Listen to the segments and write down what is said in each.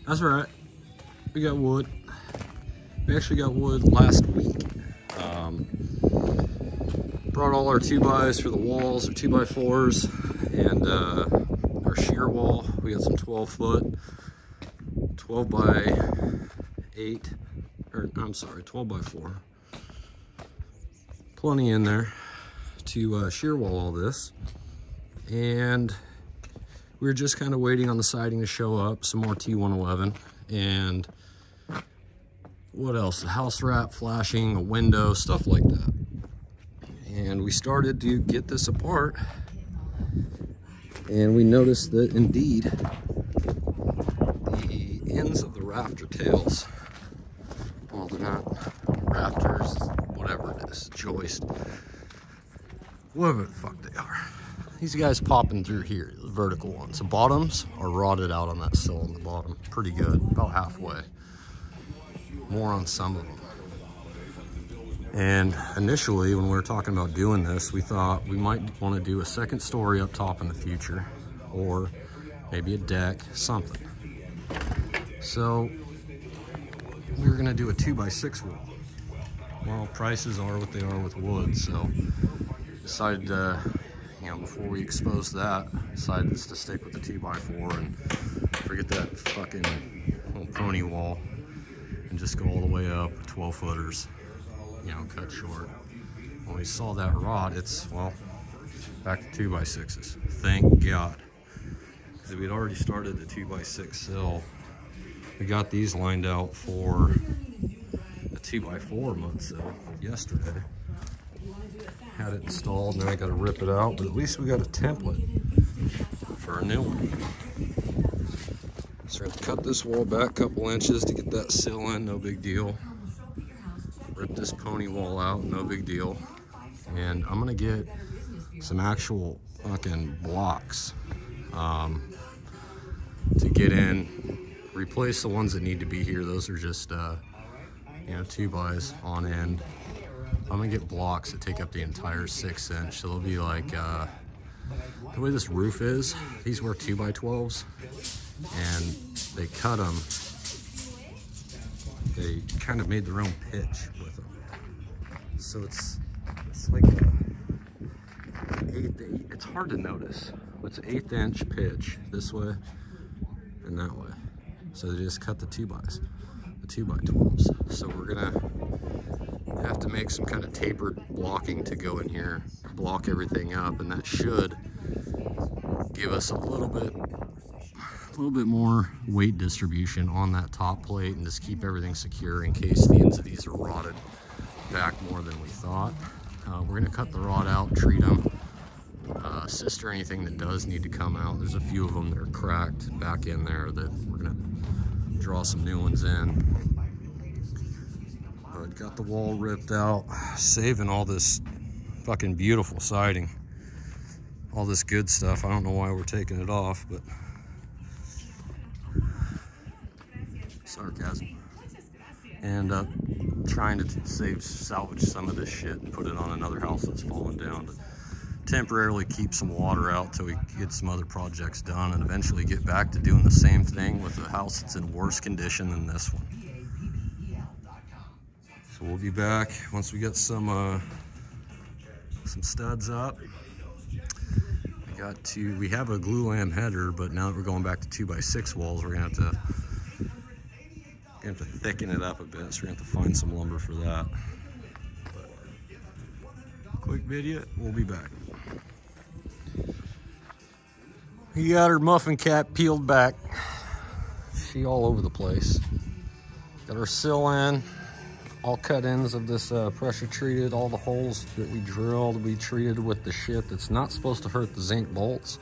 That's right. We got wood. We actually got wood last week. Brought all our 2x for the walls, our 2x4s, and our shear wall. We got some 12 foot, 12 by 8, or I'm sorry, 12 by 4. Plenty in there to shear wall all this. And we were just kind of waiting on the siding to show up, some more T111, and what else? A house wrap, flashing, a window, stuff like that. And we started to get this apart, and we noticed that indeed the ends of the rafter tails, well, they're not rafters, whatever it is, joist, whatever the fuck they are. These guys popping through here, the vertical ones. The bottoms are rotted out on that sill on the bottom, pretty good, about halfway. More on some of them. And initially, when we were talking about doing this, we thought we might want to do a second story up top in the future, or maybe a deck, something. So we were gonna do a 2x6 wall. Well, prices are what they are with wood, so decided to, you know, before we expose that, decided just to stick with the 2x4 and forget that fucking little pony wall and just go all the way up 12 footers. You know, cut short. When we saw that rod, it's, well, back to 2x6s. Thank God. Because we'd already started the 2x6 sill. We got these lined out for a 2x4 mud sill yesterday. Had it installed, now I gotta rip it out, but at least we got a template for a new one. So we're gonna cut this wall back a couple inches to get that sill in, no big deal. Rip this pony wall out, no big deal. And I'm gonna get some actual fucking blocks to get in, replace the ones that need to be here. Those are just, you know, 2x on end. I'm gonna get blocks that take up the entire 6-inch. So it'll be like, the way this roof is, these were 2x12s, and they cut them. They kind of made their own pitch with them. So it's like it's hard to notice. It's an 1/8 inch pitch this way and that way. So they just cut the 2x, the 2x12s. So we're gonna have to make some kind of tapered blocking to go in here, block everything up, and that should give us a little bit more weight distribution on that top plate and just keep everything secure in case the ends of these are rotted back more than we thought. We're gonna cut the rod out, treat them, sister anything that does need to come out. There's a few of them that are cracked back in there that we're gonna draw some new ones in. But got the wall ripped out, saving all this fucking beautiful siding, all this good stuff. I don't know why we're taking it off, but sarcasm. And trying to salvage some of this shit and put it on another house that's fallen down to temporarily keep some water out till we get some other projects done and eventually get back to doing the same thing with a house that's in worse condition than this one. So we'll be back once we get some studs up. We have a glue lam header, but now that we're going back to 2x6 walls, we're gonna have to thicken it up a bit, so we're gonna have to find some lumber for that. But quick video, we'll be back. We got her muffin cap peeled back. She all over the place. Got our sill in, all cut ends of this pressure treated, all the holes that we drilled, we treated with the shit that's not supposed to hurt the zinc bolts,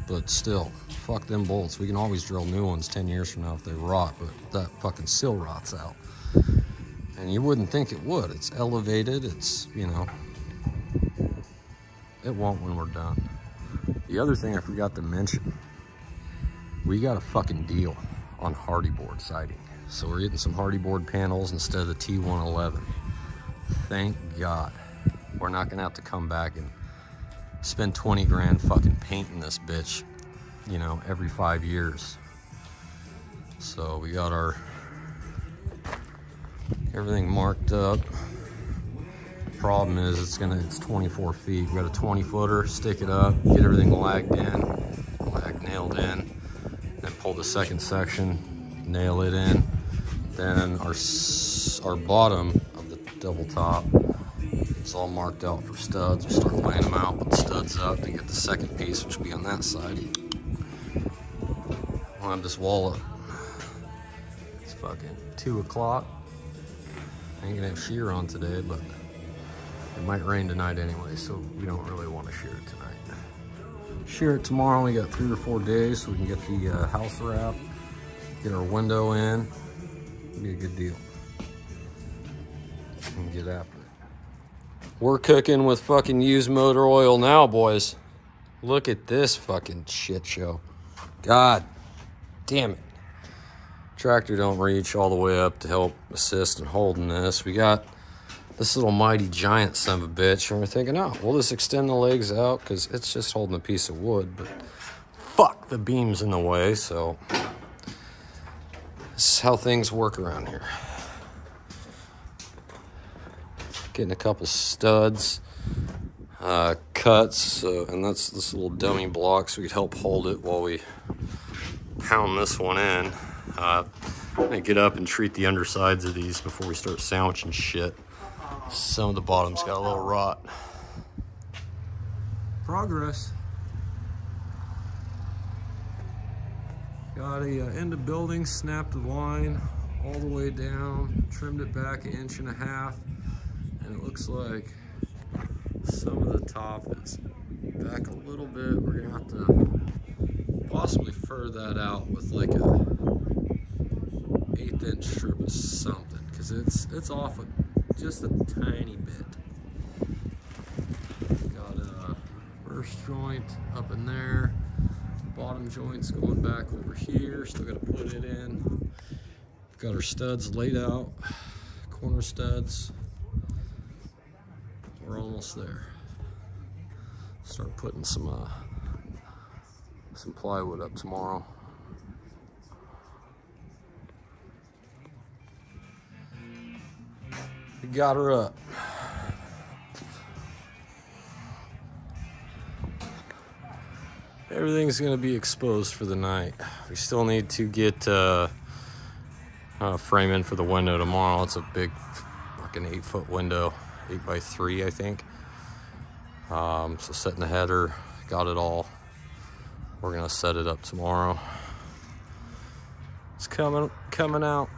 but still, fuck them bolts. We can always drill new ones 10 years from now if they rot, but that fucking sill rots out. And you wouldn't think it would. It's elevated, it's, you know, it won't when we're done. The other thing I forgot to mention, we got a fucking deal on Hardy board siding. So we're getting some Hardy board panels instead of the T111. Thank God. We're not gonna have to come back and spend 20 grand fucking painting this bitch, you know, every 5 years. So we got our everything marked up. Problem is it's 24 feet. We got a 20 footer, stick it up, get everything nailed in, then pull the second section, nail it in. Then our bottom of the double top, it's all marked out for studs. We start laying them out, put the studs up, then get the second piece, which will be on that side. I'll have this wall up. It's fucking 2 o'clock. I ain't gonna have shear on today, but it might rain tonight anyway, so we don't really want to shear it tonight. Shear it tomorrow. We got 3 or 4 days, so we can get the house wrap, get our window in. It'll be a good deal. And get after it. We're cooking with fucking used motor oil now, boys. Look at this fucking shit show. God damn it. Tractor don't reach all the way up to help assist in holding this. We got this little mighty giant son of a bitch, and we're thinking, oh, we'll just extend the legs out because it's just holding a piece of wood, but fuck, the beam's in the way, so this is how things work around here. Getting a couple studs, cuts, and that's this little dummy block so we could help hold it while we pound this one in. I'm gonna get up and treat the undersides of these before we start sandwiching shit. Some of the bottom's got a little rot. Progress. Got a end of building, snapped the line all the way down, trimmed it back 1.5 inches, and it looks like some of the top is back a little bit. We're gonna have to possibly fur that out with like a 1/8 inch strip of something, because it's off just a tiny bit. Got a first joint up in there, bottom joint's going back over here, still got to put it in. Got our studs laid out, corner studs. We're almost there. Start putting some plywood up tomorrow. We got her up. Everything's gonna be exposed for the night. We still need to get frame in for the window tomorrow. It's a big fucking 8-foot window, 8x3, I think. So setting the header, got it all. We're gonna set it up tomorrow. It's coming out.